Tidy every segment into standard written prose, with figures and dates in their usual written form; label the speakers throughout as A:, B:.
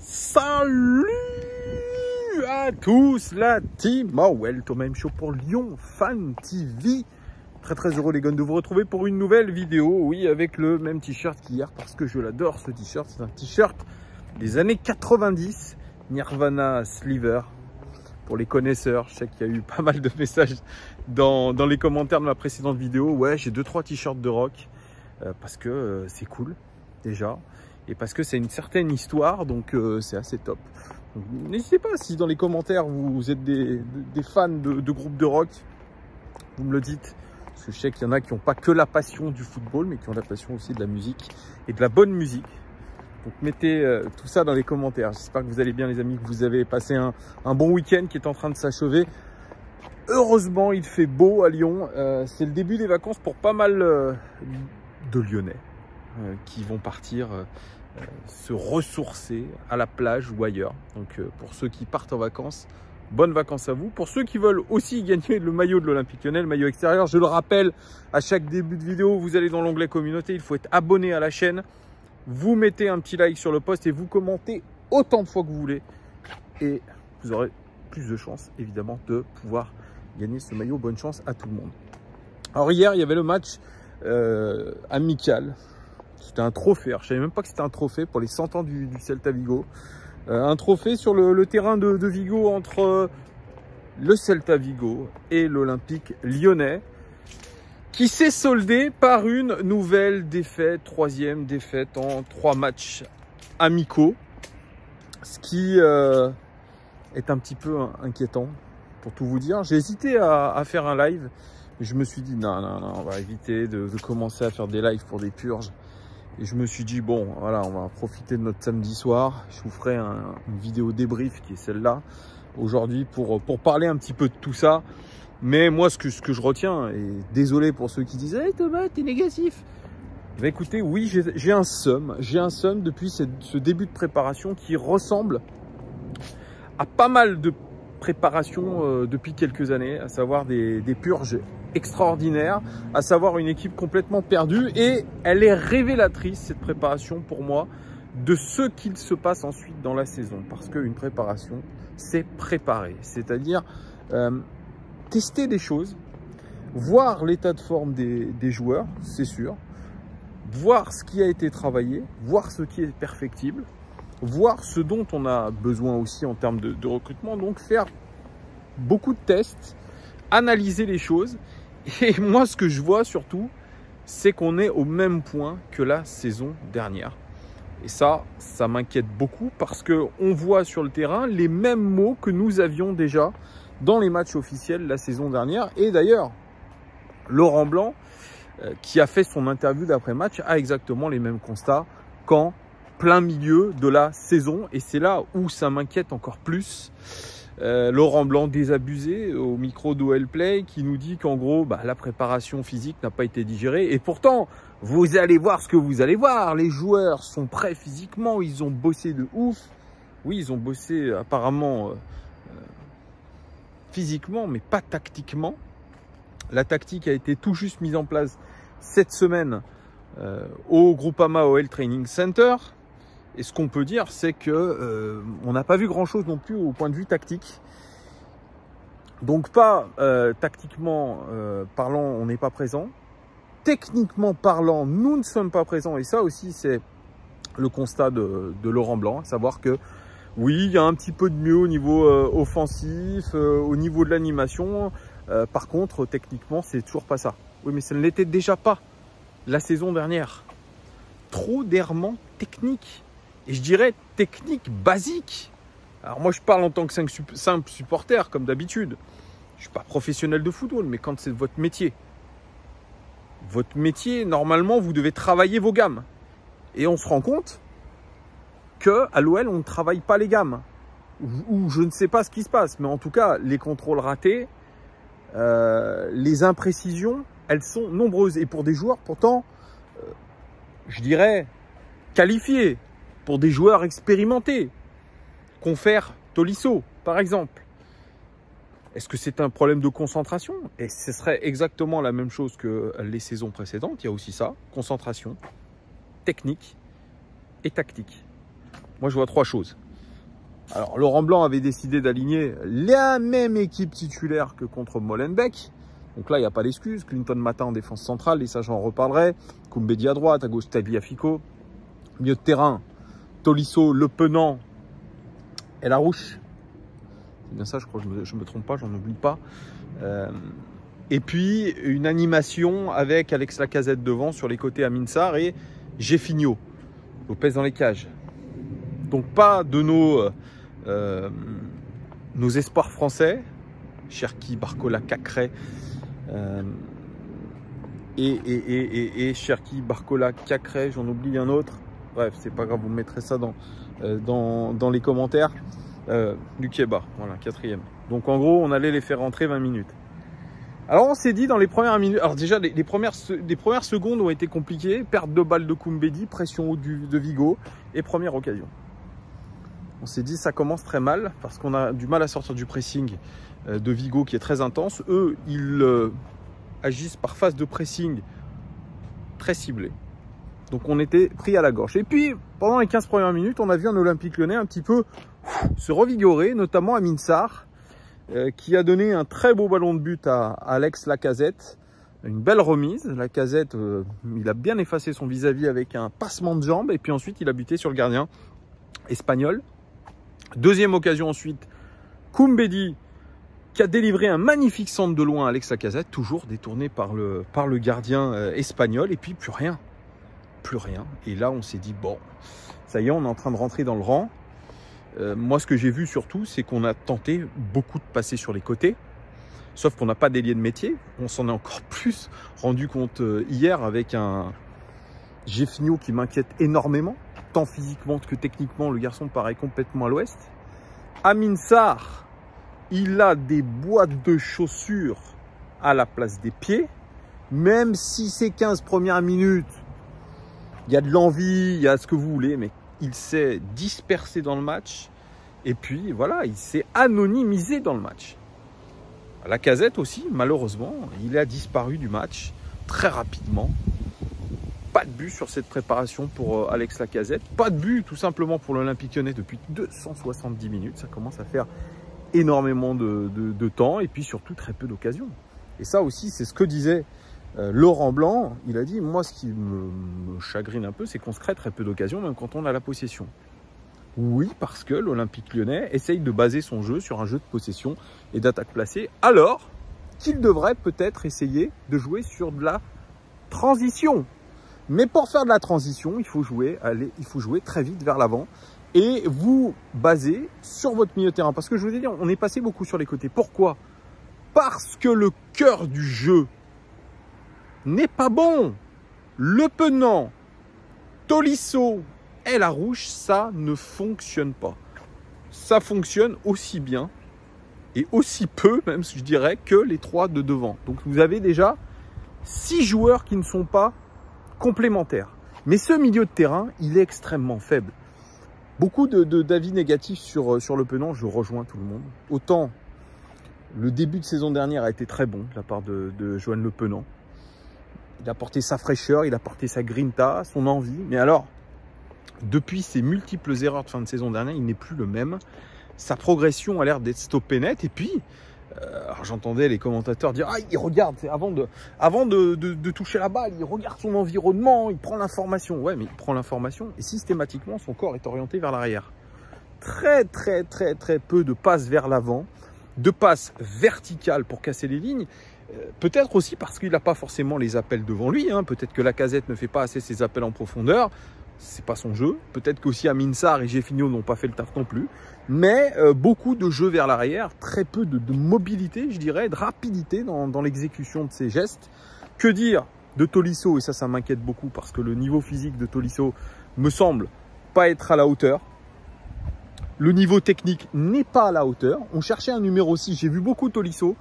A: Salut à tous la team Mawel, Thomas M Show pour Lyon Fan TV. Très heureux les gars de vous retrouver pour une nouvelle vidéo, oui, avec le même t-shirt qu'hier parce que je l'adore ce t-shirt. C'est un t-shirt des années 90, Nirvana Sliver. Pour les connaisseurs, je sais qu'il y a eu pas mal de messages dans les commentaires de ma précédente vidéo. Ouais, j'ai 2-3 t-shirts de rock parce que c'est cool déjà et parce que c'est une certaine histoire, donc c'est assez top. N'hésitez pas, si dans les commentaires vous êtes des fans de groupes de rock, vous me le dites. Parce que je sais qu'il y en a qui n'ont pas que la passion du football, mais qui ont la passion aussi de la musique et de la bonne musique. Donc mettez tout ça dans les commentaires. J'espère que vous allez bien les amis, que vous avez passé un bon week-end qui est en train de s'achever. Heureusement, il fait beau à Lyon. C'est le début des vacances pour pas mal de Lyonnais qui vont partir se ressourcer à la plage ou ailleurs. Donc pour ceux qui partent en vacances, bonnes vacances à vous. Pour ceux qui veulent aussi gagner le maillot de l'Olympique Lyonnais, le maillot extérieur, je le rappelle, à chaque début de vidéo, vous allez dans l'onglet communauté, il faut être abonné à la chaîne. Vous mettez un petit like sur le post et vous commentez autant de fois que vous voulez. Et vous aurez plus de chances, évidemment, de pouvoir gagner ce maillot. Bonne chance à tout le monde. Alors hier, il y avait le match amical. C'était un trophée. Alors, je ne savais même pas que c'était un trophée pour les 100 ans du Celta Vigo. Un trophée sur le terrain de Vigo entre le Celta Vigo et l'Olympique Lyonnais, qui s'est soldé par une nouvelle défaite, troisième défaite en 3 matchs amicaux, ce qui est un peu inquiétant pour tout vous dire. J'ai hésité à faire un live, mais je me suis dit non, on va éviter de commencer à faire des lives pour des purges. Et je me suis dit bon, voilà, on va profiter de notre samedi soir. Je vous ferai une vidéo débrief qui est celle-là aujourd'hui pour parler un petit peu de tout ça. Mais moi, ce que je retiens, et désolé pour ceux qui disent hey, Thomas, t'es négatif. Ben écoutez, oui, j'ai un seum depuis ce début de préparation qui ressemble à pas mal de préparations depuis quelques années, à savoir des purges extraordinaires, à savoir une équipe complètement perdue. Et elle est révélatrice, cette préparation, pour moi, de ce qu'il se passe ensuite dans la saison. Parce qu'une préparation, c'est préparer. C'est-à-dire tester des choses, voir l'état de forme des joueurs, c'est sûr, voir ce qui a été travaillé, voir ce qui est perfectible, voir ce dont on a besoin aussi en termes de recrutement, donc faire beaucoup de tests, analyser les choses. Et moi, ce que je vois surtout, c'est qu'on est au même point que la saison dernière. Et ça m'inquiète beaucoup parce qu'on voit sur le terrain les mêmes mots que nous avions déjà dans les matchs officiels la saison dernière. Et d'ailleurs, Laurent Blanc, qui a fait son interview d'après-match, a exactement les mêmes constats qu'en plein milieu de la saison. Et c'est là où ça m'inquiète encore plus. Laurent Blanc désabusé au micro d'OL Play qui nous dit qu'en gros, la préparation physique n'a pas été digérée. Et pourtant, vous allez voir ce que vous allez voir. Les joueurs sont prêts physiquement, ils ont bossé de ouf. Oui, ils ont bossé apparemment physiquement, mais pas tactiquement. La tactique a été tout juste mise en place cette semaine au Groupama OL Training Center. Et ce qu'on peut dire, c'est que on n'a pas vu grand-chose non plus au point de vue tactique. Donc pas tactiquement parlant, on n'est pas présent. Techniquement parlant, nous ne sommes pas présents. Et ça aussi, c'est le constat de Laurent Blanc, à savoir que oui, il y a un petit peu de mieux au niveau offensif, au niveau de l'animation. Par contre, techniquement, c'est toujours pas ça. Oui, mais ça ne l'était déjà pas la saison dernière. Trop d'errements techniques. Et je dirais technique basique. Alors moi, je parle en tant que simple supporter, comme d'habitude. Je ne suis pas professionnel de football, mais quand c'est votre métier, normalement, vous devez travailler vos gammes. Et on se rend compte qu'à l'OL, on ne travaille pas les gammes. Ou je ne sais pas ce qui se passe. Mais en tout cas, les contrôles ratés, les imprécisions, elles sont nombreuses. Et pour des joueurs, pourtant, je dirais, qualifiés. Pour des joueurs expérimentés, confère Tolisso, par exemple. Est-ce que c'est un problème de concentration? Et ce serait exactement la même chose que les saisons précédentes. Il y a aussi ça, concentration, technique et tactique. Moi, je vois 3 choses. Alors, Laurent Blanc avait décidé d'aligner la même équipe titulaire que contre Molenbeek. Donc là, il n'y a pas d'excuse. Clinton Matin en défense centrale, et ça, j'en reparlerai. Koumbedi à droite, à gauche, Tagliafico. Milieu de terrain, Tolisso, Le Penant et Larouche. C'est bien ça, je crois que je me trompe pas, j'en oublie pas. Et puis, une animation avec Alex Lacazette devant, sur les côtés Amin Sarr et Jeffinho. Lopez dans les cages. Donc, pas de nos espoirs français, Cherki, Barcola, Cacré, et Cherki, Barcola, Cacré, j'en oublie un autre. Bref, c'est pas grave, vous mettrez ça dans les commentaires. Lukeba, voilà, 4e. Donc en gros, on allait les faire rentrer 20 minutes. Alors on s'est dit dans les premières minutes, alors déjà les premières secondes ont été compliquées, perte de balle de Koumbedi, pression haut de Vigo et première occasion. On s'est dit ça commence très mal parce qu'on a du mal à sortir du pressing de Vigo qui est très intense. Eux, ils agissent par phase de pressing très ciblée. Donc on était pris à la gorge. Et puis pendant les 15 premières minutes, on a vu un Olympique Lyonnais un petit peu se revigorer, notamment Amin Sarr, qui a donné un très beau ballon de but à Alex Lacazette. Une belle remise. Lacazette, il a bien effacé son vis-à-vis avec un passement de jambe. Et puis ensuite, il a buté sur le gardien espagnol. Deuxième occasion ensuite, Koumbedi, qui a délivré un magnifique centre de loin à Alex Lacazette, toujours détourné par le gardien espagnol. Et puis plus rien. Plus rien. Et là, on s'est dit, bon, ça y est, on est en train de rentrer dans le rang. Moi, ce que j'ai vu surtout, c'est qu'on a tenté beaucoup de passer sur les côtés. Sauf qu'on n'a pas d'ailier de métier. On s'en est encore plus rendu compte hier avec un Jeffinho qui m'inquiète énormément. Tant physiquement que techniquement, le garçon paraît complètement à l'ouest. Amin Sarr, il a des boîtes de chaussures à la place des pieds. Même si ces 15 premières minutes, il y a de l'envie, il y a ce que vous voulez, mais il s'est dispersé dans le match. Et puis, voilà, il s'est anonymisé dans le match. Lacazette aussi, malheureusement, il a disparu du match très rapidement. Pas de but sur cette préparation pour Alex Lacazette. Pas de but, tout simplement, pour l'Olympique Lyonnais depuis 270 minutes. Ça commence à faire énormément de temps. Et puis, surtout, très peu d'occasions. Et ça aussi, c'est ce que disait Laurent Blanc. Il a dit, moi, ce qui me chagrine un peu, c'est qu'on se crée très peu d'occasions, même quand on a la possession. Oui, parce que l'Olympique Lyonnais essaye de baser son jeu sur un jeu de possession et d'attaque placée, alors qu'il devrait peut-être essayer de jouer sur de la transition. Mais pour faire de la transition, il faut jouer très vite vers l'avant et vous baser sur votre milieu de terrain. Parce que je vous ai dit, on est passé beaucoup sur les côtés. Pourquoi? Parce que le cœur du jeu n'est pas bon. Le Penant, Tolisso et Larouche, ça ne fonctionne pas. Ça fonctionne aussi bien et aussi peu, même je dirais, que les trois de devant. Donc vous avez déjà 6 joueurs qui ne sont pas complémentaires. Mais ce milieu de terrain, il est extrêmement faible. Beaucoup d'avis négatifs sur le Penant, je rejoins tout le monde. Autant le début de saison dernière a été très bon de la part de Johan Le Penant. Il a apporté sa fraîcheur, il a apporté sa grinta, son envie. Mais alors, depuis ses multiples erreurs de fin de saison dernière, il n'est plus le même. Sa progression a l'air d'être stoppée net. Et puis, j'entendais les commentateurs dire « Ah, il regarde, avant de toucher la balle, il regarde son environnement, il prend l'information. » Ouais, mais il prend l'information et systématiquement, son corps est orienté vers l'arrière. Très peu de passes vers l'avant, de passes verticales pour casser les lignes. Peut-être aussi parce qu'il n'a pas forcément les appels devant lui. Hein. Peut-être que Lacazette ne fait pas assez ses appels en profondeur. C'est pas son jeu. Peut-être qu'aussi Amin Sarr et Jeffinho n'ont pas fait le taf non plus. Mais beaucoup de jeux vers l'arrière, très peu de mobilité, je dirais, de rapidité dans l'exécution de ses gestes. Que dire de Tolisso? Et ça m'inquiète beaucoup parce que le niveau physique de Tolisso me semble pas être à la hauteur. Le niveau technique n'est pas à la hauteur. On cherchait un numéro 6. J'ai vu beaucoup Tolisso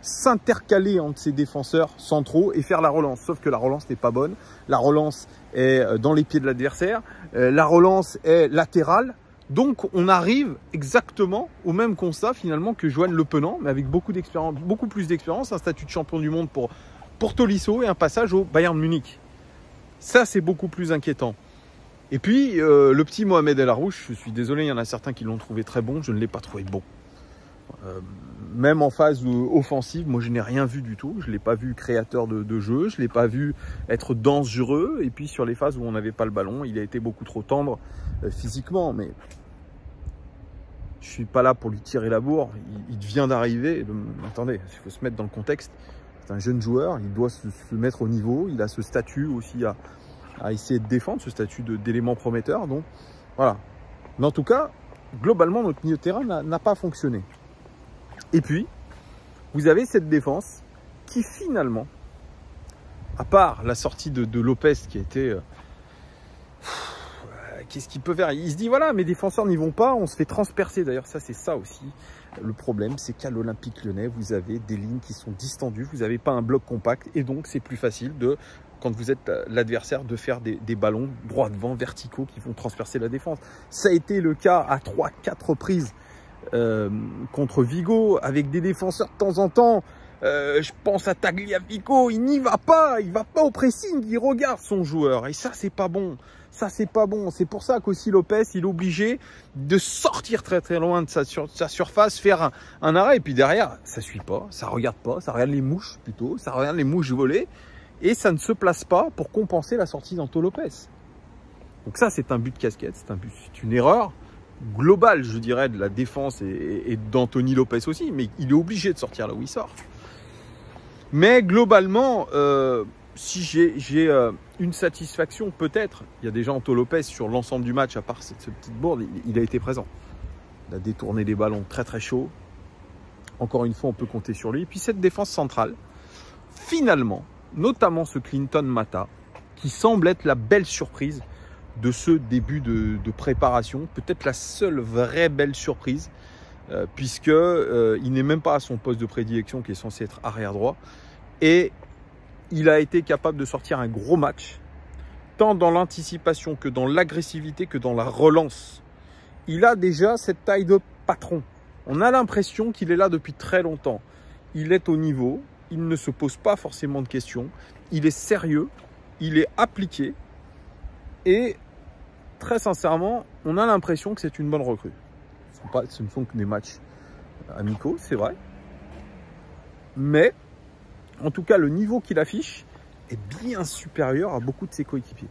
A: s'intercaler entre ses défenseurs centraux et faire la relance. Sauf que la relance n'est pas bonne. La relance est dans les pieds de l'adversaire. La relance est latérale. Donc, on arrive exactement au même constat finalement que Johan Le Penant, mais avec beaucoup d'expérience, beaucoup plus d'expérience, un statut de champion du monde pour Tolisso et un passage au Bayern Munich. Ça, c'est beaucoup plus inquiétant. Et puis, le petit Mohamed El Arouche, je suis désolé, il y en a certains qui l'ont trouvé très bon, je ne l'ai pas trouvé bon. Même en phase offensive, moi je n'ai rien vu du tout. Je ne l'ai pas vu créateur de jeu, je ne l'ai pas vu être dangereux. Et puis sur les phases où on n'avait pas le ballon, il a été beaucoup trop tendre physiquement. Mais je ne suis pas là pour lui tirer la bourre. Il vient d'arriver. Attendez, il faut se mettre dans le contexte. C'est un jeune joueur, il doit se mettre au niveau. Il a ce statut aussi à essayer de défendre, ce statut d'élément prometteur. Donc voilà. Mais en tout cas, globalement, notre milieu de terrain n'a pas fonctionné. Et puis, vous avez cette défense qui finalement, à part la sortie de Lopez qui a été... qu'est-ce qu'il peut faire? Il se dit, voilà, mes défenseurs n'y vont pas, on se fait transpercer. D'ailleurs, ça, c'est ça aussi. Le problème, c'est qu'à l'Olympique Lyonnais, vous avez des lignes qui sont distendues, vous n'avez pas un bloc compact. Et donc, c'est plus facile, quand vous êtes l'adversaire, de faire des ballons droit devant, verticaux, qui vont transpercer la défense. Ça a été le cas à 3-4 reprises. Contre Vigo, avec des défenseurs de temps en temps. Je pense à Tagliafico, il n'y va pas au pressing, il regarde son joueur. Et ça, c'est pas bon. Ça, c'est pas bon. C'est pour ça qu'aussi Lopez, il est obligé de sortir très très loin de sa surface, faire un arrêt. Et puis derrière, ça suit pas, ça regarde les mouches plutôt, ça regarde les mouches voler. Et ça ne se place pas pour compenser la sortie d'Anto Lopez. Donc ça, c'est un but de casquette, c'est une erreur global, je dirais, de la défense et d'Anthony Lopez aussi, mais il est obligé de sortir là où il sort. Mais globalement, si j'ai une satisfaction, peut-être, il y a déjà Anto Lopez sur l'ensemble du match, à part cette petite bourde, il a été présent. Il a détourné des ballons très très chauds. Encore une fois, on peut compter sur lui. Et puis cette défense centrale, finalement, notamment ce Clinton Mata, qui semble être la belle surprise de ce début de préparation, peut-être la seule vraie belle surprise, puisque il n'est même pas à son poste de prédilection qui est censé être arrière droit, et il a été capable de sortir un gros match, tant dans l'anticipation que dans l'agressivité que dans la relance. Il a déjà cette taille de patron. On a l'impression qu'il est là depuis très longtemps. Il est au niveau, il ne se pose pas forcément de questions, il est sérieux, il est appliqué, et très sincèrement, on a l'impression que c'est une bonne recrue. Ce ne sont que des matchs amicaux, c'est vrai. Mais, en tout cas, le niveau qu'il affiche est bien supérieur à beaucoup de ses coéquipiers.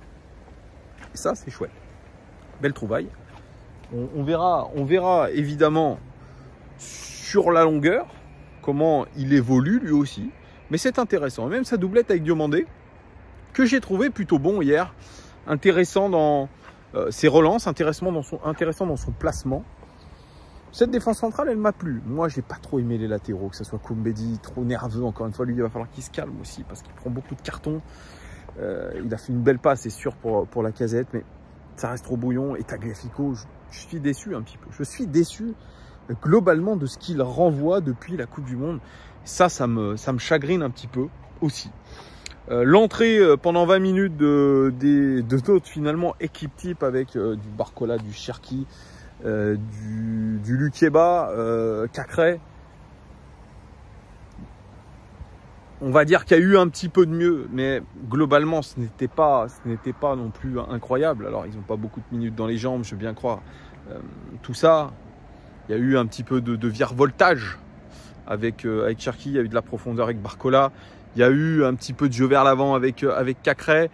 A: Et ça, c'est chouette. Belle trouvaille. On verra évidemment sur la longueur comment il évolue lui aussi. Mais c'est intéressant. Même sa doublette avec Diomandé, que j'ai trouvé plutôt bon hier. Intéressant dans ses relances, intéressant dans son placement. Cette défense centrale, elle m'a plu. Moi, j'ai pas trop aimé les latéraux, que ce soit Koumbedi, trop nerveux. Encore une fois, lui, il va falloir qu'il se calme aussi parce qu'il prend beaucoup de cartons. Il a fait une belle passe, c'est sûr, pour la Casette, mais ça reste trop bouillon. Et Tagliafico, je suis déçu un petit peu. Je suis déçu globalement de ce qu'il renvoie depuis la Coupe du Monde. Ça me chagrine un petit peu aussi. L'entrée pendant 20 minutes de d'autres finalement équipe type avec du Barcola, du Cherki, du Lukeba, Cacré. On va dire qu'il y a eu un petit peu de mieux, mais globalement ce n'était pas non plus incroyable. Alors ils n'ont pas beaucoup de minutes dans les jambes, je veux bien croire. Tout ça, il y a eu un petit peu de virevoltage avec Cherki, il y a eu de la profondeur avec Barcola. Il y a eu un petit peu de jeu vers l'avant avec Cacré,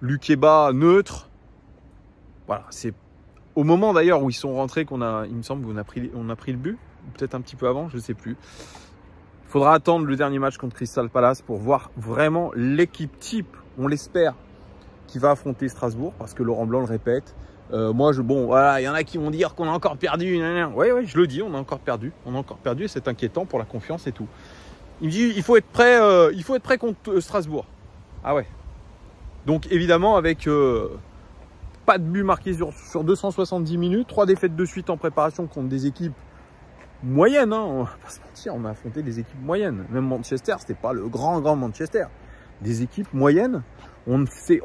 A: Lukeba neutre. Voilà, c'est au moment d'ailleurs où ils sont rentrés il me semble qu'on a pris le but, peut-être un petit peu avant, je ne sais plus. Il faudra attendre le dernier match contre Crystal Palace pour voir vraiment l'équipe type, on l'espère, qui va affronter Strasbourg, parce que Laurent Blanc le répète. Bon, voilà, il y en a qui vont dire qu'on a encore perdu. Oui, je le dis, on a encore perdu et c'est inquiétant pour la confiance et tout. Il me dit il faut être prêt contre Strasbourg. Ah ouais. Donc évidemment avec pas de but marqué sur 270 minutes, 3 défaites de suite en préparation contre des équipes moyennes. Hein. On va pas se mentir, on a affronté des équipes moyennes. Même Manchester, c'était pas le grand Manchester. Des équipes moyennes. On s'est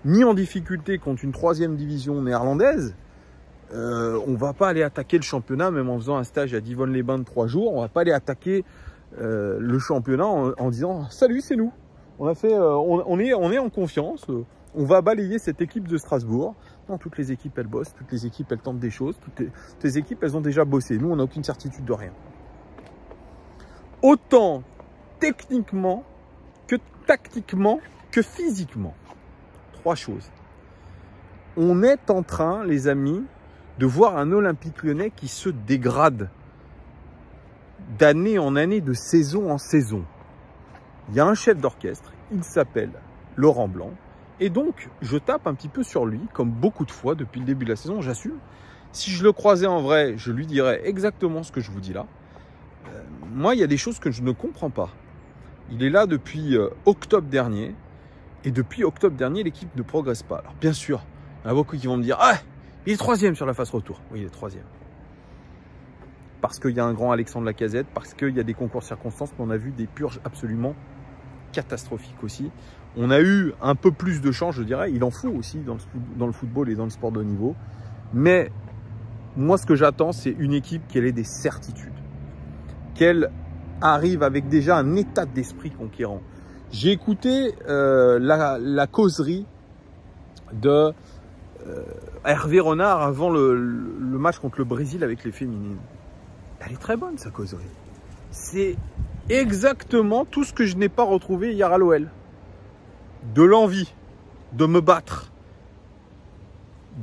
A: mis en difficulté contre une 3e division néerlandaise. On va pas aller attaquer le championnat, même en faisant un stage à Divonne-les-Bains de 3 jours. On va pas aller attaquer le championnat en disant salut, c'est nous. On est en confiance. on va balayer cette équipe de Strasbourg. Non, toutes les équipes, elles bossent, toutes les équipes, elles tentent des choses, toutes les équipes, elles ont déjà bossé. Nous, on n'a aucune certitude de rien. Autant techniquement que tactiquement que physiquement. 3 choses. On est en train, les amis, de voir un Olympique Lyonnais qui se dégrade d'année en année, de saison en saison. Il y a un chef d'orchestre, il s'appelle Laurent Blanc. Et donc, je tape un petit peu sur lui, comme beaucoup de fois depuis le début de la saison, j'assume. Si je le croisais en vrai, je lui dirais exactement ce que je vous dis là. Moi, il y a des choses que je ne comprends pas. Il est là depuis octobre dernier. Et depuis octobre dernier, l'équipe ne progresse pas. Alors, bien sûr, il y en a beaucoup qui vont me dire « Ah, il est 3e sur la phase retour. » Oui, il est 3e. Parce qu'il y a un grand Alexandre Lacazette, parce qu'il y a des concours circonstances, mais on a vu des purges absolument catastrophiques aussi. On a eu un peu plus de chance, je dirais. Il en faut aussi dans le football et dans le sport de haut niveau. Mais moi, ce que j'attends, c'est une équipe qui ait des certitudes. Qu'elle arrive avec déjà un état d'esprit conquérant. J'ai écouté la causerie de Hervé Renard avant le match contre le Brésil avec les féminines. Elle est très bonne, sa causerie. C'est exactement tout ce que je n'ai pas retrouvé hier à l'OL. De l'envie de me battre,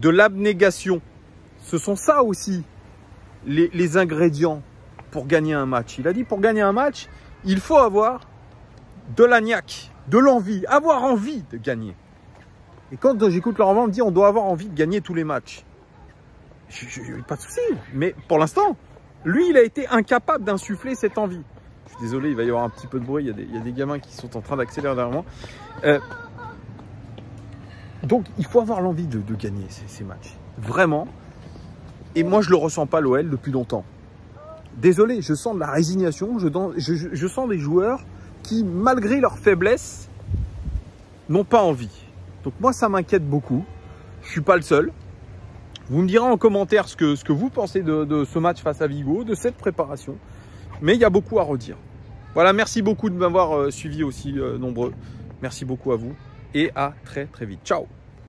A: de l'abnégation. Ce sont ça aussi les ingrédients pour gagner un match. Il a dit pour gagner un match, il faut avoir de la niaque, de l'envie, avoir envie de gagner. Et quand j'écoute Laurent Blanc me dire on doit avoir envie de gagner tous les matchs, pas de souci. Mais pour l'instant, lui, il a été incapable d'insuffler cette envie. Je suis désolé, il va y avoir un petit peu de bruit. Il y a des gamins qui sont en train d'accélérer derrière moi. Donc, il faut avoir l'envie de gagner ces matchs. Vraiment. Et moi, je ne le ressens pas l'OL depuis longtemps. Désolé, je sens de la résignation. Je sens des joueurs qui, malgré leur faiblesse, n'ont pas envie. Donc moi, ça m'inquiète beaucoup. Je ne suis pas le seul. Vous me direz en commentaire ce que vous pensez de ce match face à Vigo, de cette préparation. Mais il y a beaucoup à redire. Voilà, merci beaucoup de m'avoir suivi aussi nombreux. Merci beaucoup à vous et à très très vite. Ciao!